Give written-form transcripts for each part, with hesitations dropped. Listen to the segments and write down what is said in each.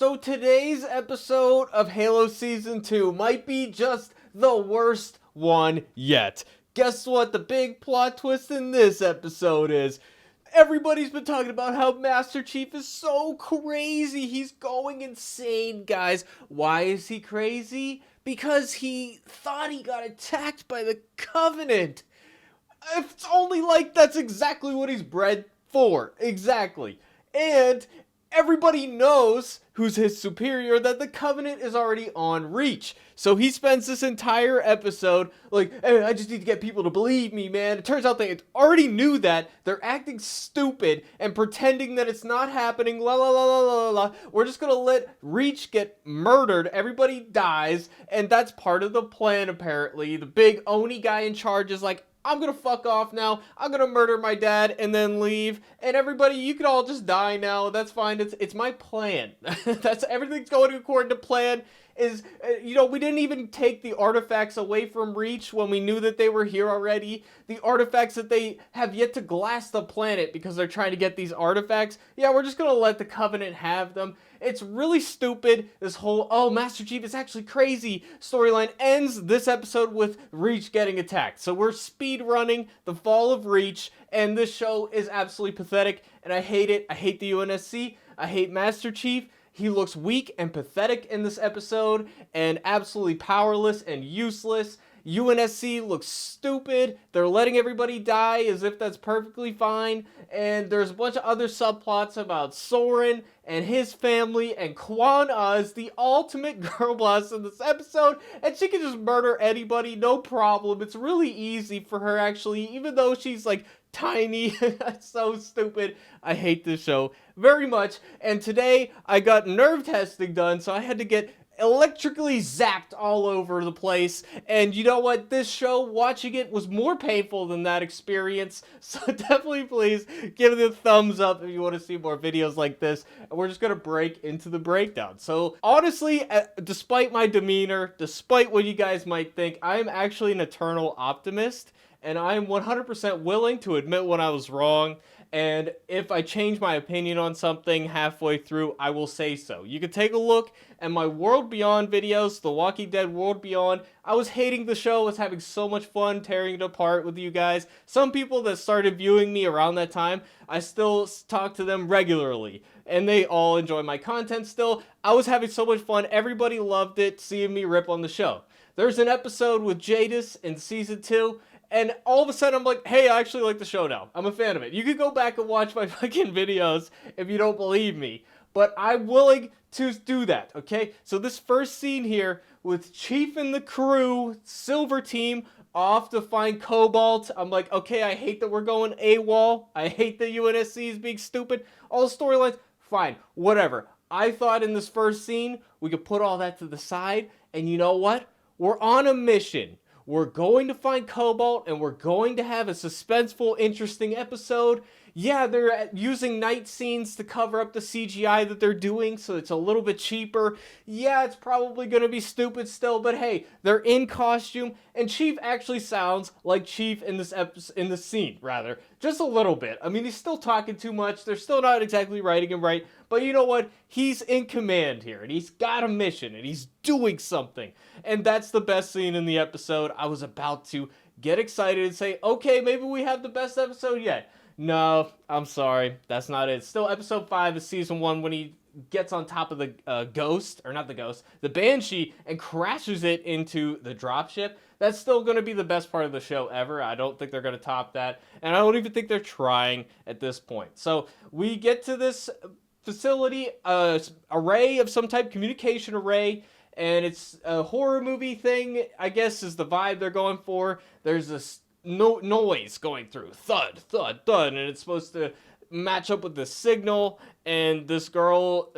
So today's episode of Halo Season 2 might be just the worst one yet. Guess what the big plot twist in this episode is? Everybody's been talking about how Master Chief is so crazy. He's going insane, guys. Why is he crazy? Because he thought he got attacked by the Covenant. If it's only like that's exactly what he's bred for. Exactly. And everybody knows who's his superior that the Covenant is already on Reach. So he spends this entire episode like, hey, I just need to get people to believe me, man. It turns out they already knew that. They're acting stupid and pretending that it's not happening. La la la la la la. We're just gonna let Reach get murdered. Everybody dies, and that's part of the plan apparently. The big Oni guy in charge is like, I'm gonna fuck off now. I'm gonna murder my dad and then leave. And everybody, you can all just die now. That's fine. It's my plan. That's everything's going according to plan. We didn't even take the artifacts away from Reach when we knew that they were here already. The artifacts that they have yet to glass the planet because they're trying to get these artifacts. Yeah, we're just gonna let the Covenant have them. It's really stupid. This whole, oh, Master Chief is actually crazy storyline ends this episode with Reach getting attacked. So we're speed running the fall of Reach, and this show is absolutely pathetic, and I hate it. I hate the UNSC. I hate Master Chief. He looks weak and pathetic in this episode, and absolutely powerless and useless. UNSC looks stupid. They're letting everybody die as if that's perfectly fine. And there's a bunch of other subplots about Soren and his family, and Quan is the ultimate girl boss in this episode, and she can just murder anybody, no problem. It's really easy for her, actually, even though she's like tiny. That's so stupid. I hate this show very much. And today I got nerve testing done, so I had to get electrically zapped all over the place. And you know what? This show, watching it, was more painful than that experience. So definitely please give it a thumbs up if you want to see more videos like this. And we're just going to break into the breakdown. So honestly, despite my demeanor, despite what you guys might think, I am actually an eternal optimist. And I'm 100% willing to admit when I was wrong. And if I change my opinion on something halfway through, I will say so. You can take a look at my World Beyond videos, The Walking Dead World Beyond. I was hating the show, was having so much fun tearing it apart with you guys. Some people that started viewing me around that time, I still talk to them regularly, and they all enjoy my content still. I was having so much fun. Everybody loved it, seeing me rip on the show. There's an episode with Jadis in Season 2, and all of a sudden I'm like, hey, I actually like the show now. I'm a fan of it. You can go back and watch my fucking videos if you don't believe me. But I'm willing to do that, okay? So this first scene here with Chief and the crew, Silver Team, off to find Cobalt. I'm like, okay, I hate that we're going AWOL. I hate that UNSC is being stupid. All the storylines, fine, whatever. I thought in this first scene, we could put all that to the side. And you know what? We're on a mission. We're going to find Cobalt, and we're going to have a suspenseful, interesting episode. Yeah, they're using night scenes to cover up the CGI that they're doing, so it's a little bit cheaper. Yeah, it's probably going to be stupid still, but hey, they're in costume, and Chief actually sounds like Chief in this scene, rather. Just a little bit. I mean, he's still talking too much. They're still not exactly writing him right, but you know what? He's in command here, and he's got a mission, and he's doing something. And that's the best scene in the episode. I was about to get excited and say, okay, maybe we have the best episode yet. No, I'm sorry. That's not it. Still episode 5 of season 1 when he gets on top of the ghost, or not the ghost, the Banshee, and crashes it into the dropship. That's still going to be the best part of the show ever. I don't think they're going to top that. And I don't even think they're trying at this point. So we get to this facility, array of some type, communication array, and it's a horror movie thing, I guess, is the vibe they're going for. There's this noise going through, thud, thud, thud, and it's supposed to match up with the signal. And this girl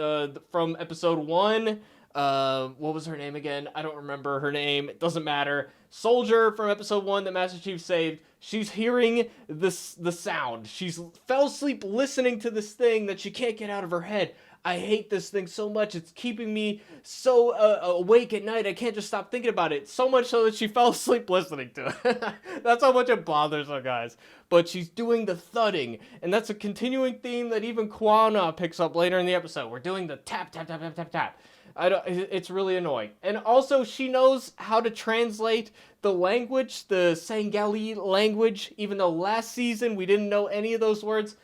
from episode 1, what was her name again? I don't remember her name. It doesn't matter. Soldier from episode 1 that Master Chief saved. She's hearing the sound. She's fell asleep listening to this thing that she can't get out of her head. I hate this thing so much. It's keeping me so awake at night. I can't just stop thinking about it. So much so that she fell asleep listening to it. That's how much it bothers her, guys. But she's doing the thudding, and that's a continuing theme that even Kwana picks up later in the episode. We're doing the tap, tap, tap, tap, tap, tap. It's really annoying. And also, she knows how to translate the language, the Sangali language, even though last season we didn't know any of those words.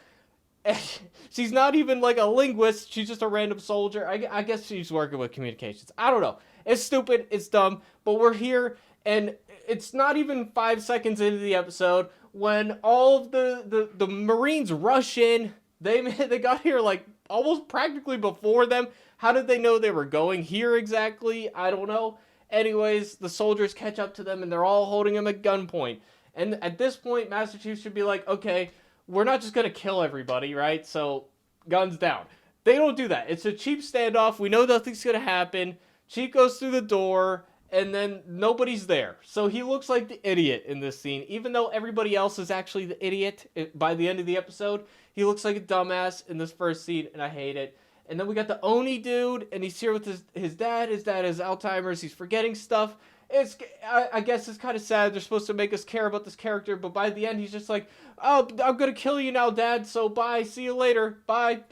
She's not even like a linguist. She's just a random soldier. I guess she's working with communications. I don't know. It's stupid. It's dumb. But we're here, and it's not even 5 seconds into the episode when all of the Marines rush in. They got here like almost practically before them. How did they know they were going here exactly? I don't know. Anyways, the soldiers catch up to them, and they're all holding them at gunpoint. And at this point, Master Chief should be like, okay, we're not just going to kill everybody, right? So, guns down. They don't do that. It's a cheap standoff. We know nothing's going to happen. Chief goes through the door, and then nobody's there. So he looks like the idiot in this scene. Even though everybody else is actually the idiot by the end of the episode, he looks like a dumbass in this first scene, and I hate it. And then we got the Oni dude, and he's here with his dad. His dad has Alzheimer's. He's forgetting stuff. I guess it's kind of sad. They're supposed to make us care about this character, but by the end, he's just like, oh, I'm going to kill you now, Dad, so bye, see you later, bye.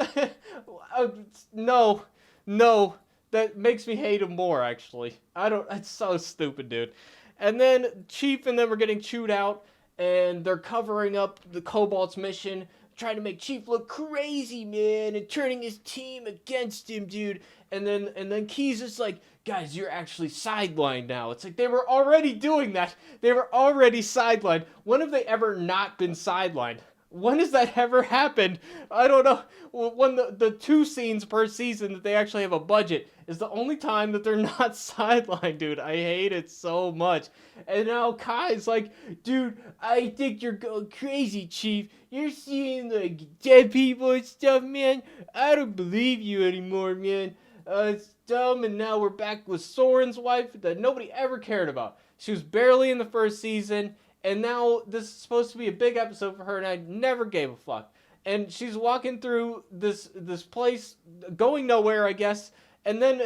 No, that makes me hate him more, actually. It's so stupid, dude. And then Chief and them are getting chewed out, and they're covering up the Cobalt's mission, trying to make Chief look crazy, man, and turning his team against him, dude. And then Key's just like, guys, you're actually sidelined now. It's like they were already doing that. They were already sidelined. When have they ever not been sidelined? When has that ever happened? I don't know. When the 2 scenes per season that they actually have a budget is the only time that they're not sidelined, dude. I hate it so much. And now Kai's like, dude, I think you're going crazy, Chief. You're seeing like dead people and stuff, man. I don't believe you anymore, man. It's dumb, and now we're back with Soren's wife that nobody ever cared about. She was barely in the first season, and now this is supposed to be a big episode for her, and I never gave a fuck. And she's walking through this place, going nowhere, I guess, and then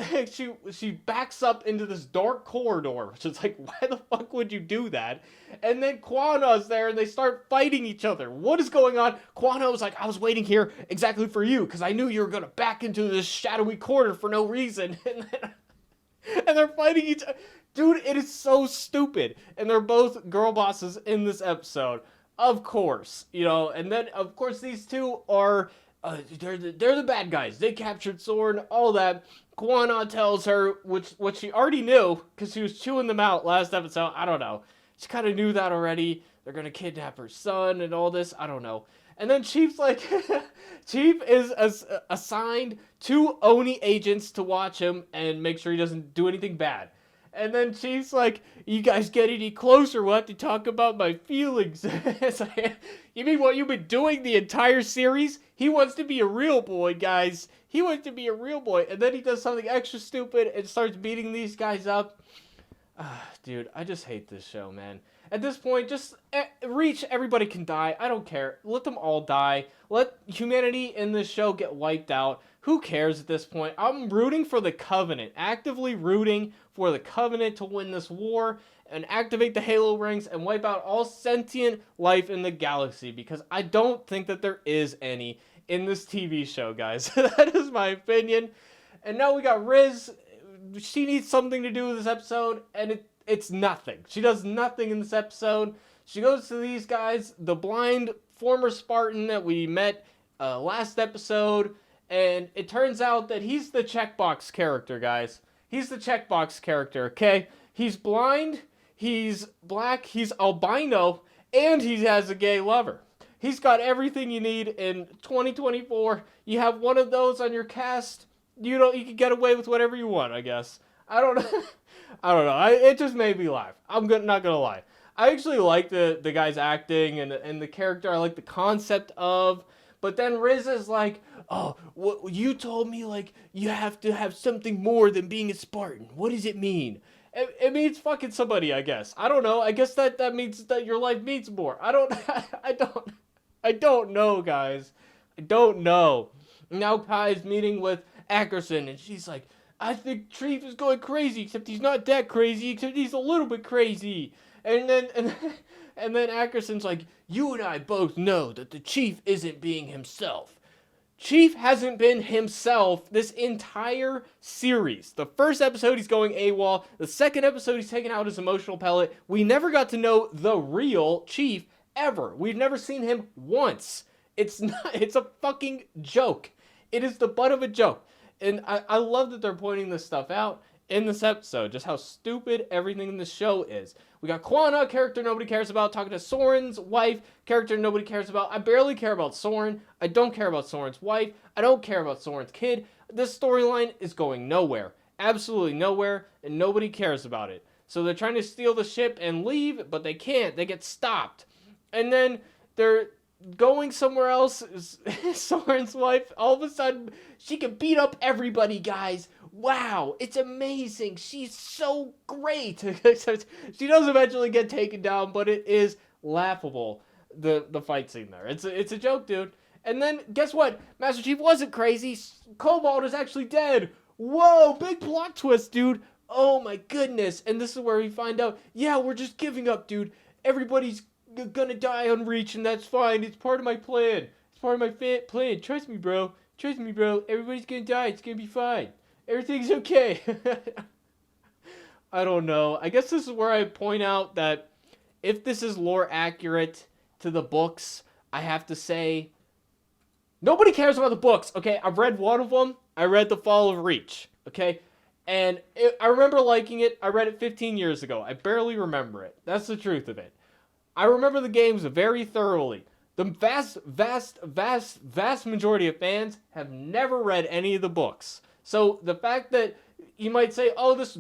she backs up into this dark corridor, which is like, why the fuck would you do that? And then Kwana's there, and they start fighting each other. What is going on? Kwana was like, I was waiting here exactly for you, because I knew you were going to back into this shadowy corner for no reason. And they're fighting each other. Dude, it is so stupid. And they're both girl bosses in this episode. Of course, you know, and then, of course, these two are, they're the bad guys. They captured Soren, all that. Kwana tells her, what she already knew, because she was chewing them out last episode. I don't know. She kind of knew that already. They're going to kidnap her son and all this. I don't know. And then Chief's like, Chief is assigned 2 Oni agents to watch him and make sure he doesn't do anything bad. And then Chief's like, you guys get any closer, we'll have to talk about my feelings. It's like, you mean what you've been doing the entire series? He wants to be a real boy, guys. He wants to be a real boy. And then he does something extra stupid and starts beating these guys up. Dude, I just hate this show, man. At this point, just reach everybody can die. I don't care. Let them all die. Let humanity in this show get wiped out. Who cares at this point? I'm rooting for the Covenant. Actively rooting for the Covenant to win this war and activate the Halo rings and wipe out all sentient life in the galaxy, because I don't think that there is any in this TV show, guys. That is my opinion. And now we got Riz. She needs something to do with this episode, and it's nothing. She does nothing in this episode. She goes to these guys, the blind former Spartan that we met last episode, and it turns out that he's the checkbox character, guys. He's the checkbox character, okay? He's blind, he's black, he's albino, and he has a gay lover. He's got everything you need in 2024. You have one of those on your cast, you can get away with whatever you want, I guess. I don't know. I don't know. It just made me laugh. Not gonna lie. I actually like the guy's acting and the character. I like the concept of. But then Riz is like, oh, what you told me, like, you have to have something more than being a Spartan. What does it mean? It means fucking somebody, I guess. I don't know. I guess that means that your life means more. I don't know, guys. I don't know. Now Kai is meeting with Ackerson, and she's like, I think Chief is going crazy, except he's not that crazy, except he's a little bit crazy. And then Ackerson's like, you and I both know that the Chief isn't being himself. Chief hasn't been himself this entire series. The first episode, he's going AWOL. The second episode, he's taking out his emotional pellet. We never got to know the real Chief ever. We've never seen him once. It's a fucking joke. It is the butt of a joke. And I love that they're pointing this stuff out in this episode, just how stupid everything in the show is. We got Kwana, character nobody cares about, talking to Soren's wife, character nobody cares about. I barely care about Soren. I don't care about Soren's wife. I don't care about Soren's kid. This storyline is going nowhere. Absolutely nowhere, and nobody cares about it. So they're trying to steal the ship and leave, but they can't. They get stopped. And then they're going somewhere else. Soren's wife, all of a sudden, she can beat up everybody, guys. Wow, it's amazing. She's so great. She does eventually get taken down, but it is laughable, the fight scene there. It's a joke, dude. And then, guess what? Master Chief wasn't crazy. Cobalt is actually dead. Whoa, big plot twist, dude. Oh my goodness. And this is where we find out, yeah, we're just giving up, dude. Everybody's gonna die on Reach, and that's fine. It's part of my plan. It's part of my plan. Trust me, bro. Trust me, bro. Everybody's gonna die. It's gonna be fine. Everything's okay. I don't know. I guess this is where I point out that if this is lore accurate to the books, I have to say, nobody cares about the books, okay? I've read one of them. I read The Fall of Reach, okay? And I remember liking it. I read it 15 years ago. I barely remember it. That's the truth of it. I remember the games very thoroughly. The vast majority of fans have never read any of the books. So the fact that you might say, oh, this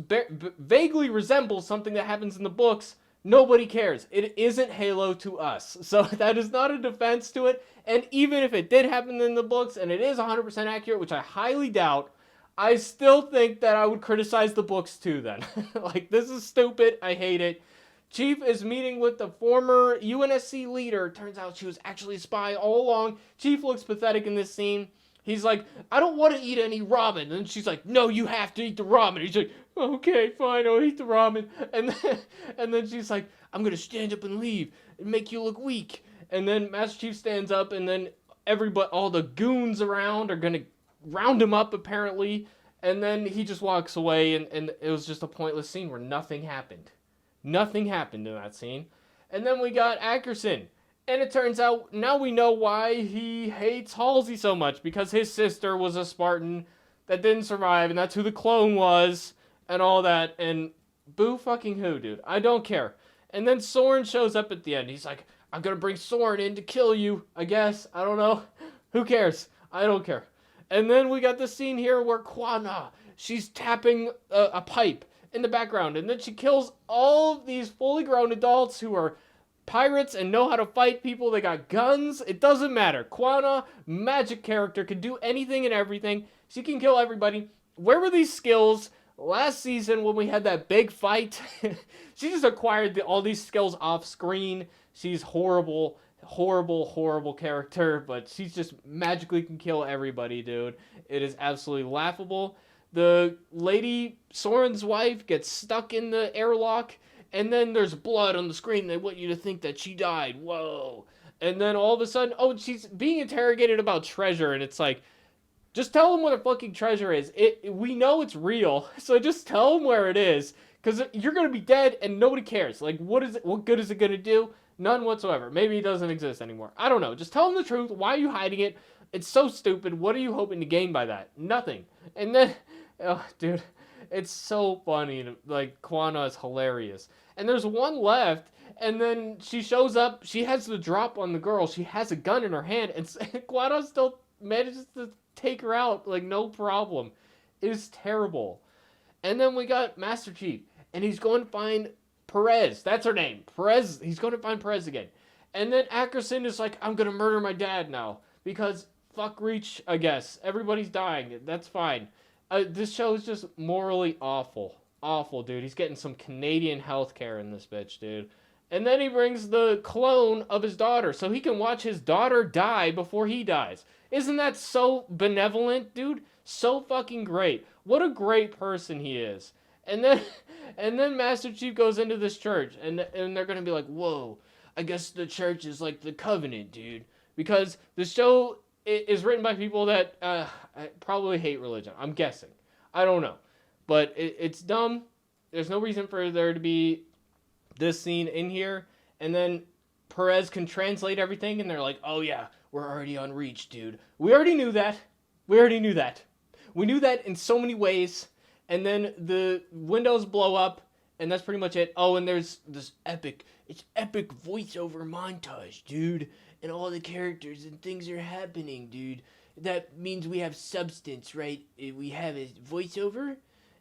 vaguely resembles something that happens in the books, nobody cares. It isn't Halo to us. So that is not a defense to it. And even if it did happen in the books and it is 100% accurate, which I highly doubt, I still think that I would criticize the books too then. Like, this is stupid. I hate it. Chief is meeting with the former UNSC leader. Turns out she was actually a spy all along. Chief looks pathetic in this scene. He's like, I don't want to eat any ramen. And she's like, no, you have to eat the ramen. He's like, okay, fine, I'll eat the ramen. And then she's like, I'm going to stand up and leave and make you look weak. And then Master Chief stands up, and then all the goons around are going to round him up, apparently. And then he just walks away, and it was just a pointless scene where nothing happened. Nothing happened in that scene. And then we got Ackerson. And it turns out, now we know why he hates Halsey so much. Because his sister was a Spartan that didn't survive. And that's who the clone was. And all that. And boo fucking who, dude. I don't care. And then Soren shows up at the end. He's like, I'm going to bring Soren in to kill you, I guess. I don't know. Who cares? I don't care. And then we got this scene here where Kwana, she's tapping a pipe in the background. And then she kills all of these fully grown adults who are pirates and know how to fight people. They got guns. It doesn't matter. Kwana, magic character, can do anything and everything. She can kill everybody. Where were these skills last season when we had that big fight? She just acquired all these skills off screen. She's horrible character, but she's just magically can kill everybody, dude. It is absolutely laughable. The lady, Soren's wife, gets stuck in the airlock, and then there's blood on the screen. They want you to think that she died. Whoa. And then all of a sudden, oh, she's being interrogated about treasure, and it's like, just tell them what a fucking treasure is. We know it's real, so just tell them where it is, because you're going to be dead, and nobody cares. Like, what good is it going to do? None whatsoever. Maybe it doesn't exist anymore. I don't know. Just tell them the truth. Why are you hiding it? It's so stupid. What are you hoping to gain by that? Nothing. And then, oh, dude, it's so funny. Like, Kwana is hilarious. And there's one left, and then she shows up. She has the drop on the girl. She has a gun in her hand, and Kwana still manages to take her out, like, no problem. It is terrible. And then we got Master Chief, and he's going to find Perez. That's her name. Perez. He's going to find Perez again. And then Ackerson is like, I'm going to murder my dad now. Because fuck Reach, I guess. Everybody's dying. That's fine. This show is just morally awful. Awful, dude. He's getting some Canadian healthcare in this bitch, dude. And then he brings the clone of his daughter so he can watch his daughter die before he dies. Isn't that so benevolent, dude? So fucking great. What a great person he is. And then and then Master Chief goes into this church and they're going to be like, "Whoa, I guess the church is like the covenant, dude." Because the show is written by people that probably hate religion. I'm guessing. I don't know. But it's dumb. There's no reason for there to be this scene in here, and then Perez can translate everything, and they're like, "Oh yeah, we're already on Reach, dude. We already knew that. We already knew that. We knew that in so many ways." And then the windows blow up, and that's pretty much it. Oh, and there's this epic voiceover montage, dude, and all the characters and things are happening, dude. That means we have substance, right? We have a voiceover,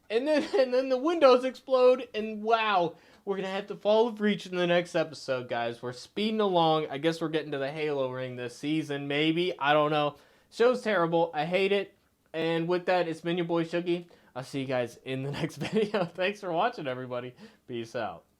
and then the windows explode, and wow, we're gonna have to follow Breach in the next episode, guys. We're speeding along. I guess we're getting to the Halo ring this season, maybe. I don't know. Show's terrible. I hate it. And with that, it's been your boy Shuggy. I'll see you guys in the next video. Thanks for watching, everybody. Peace out.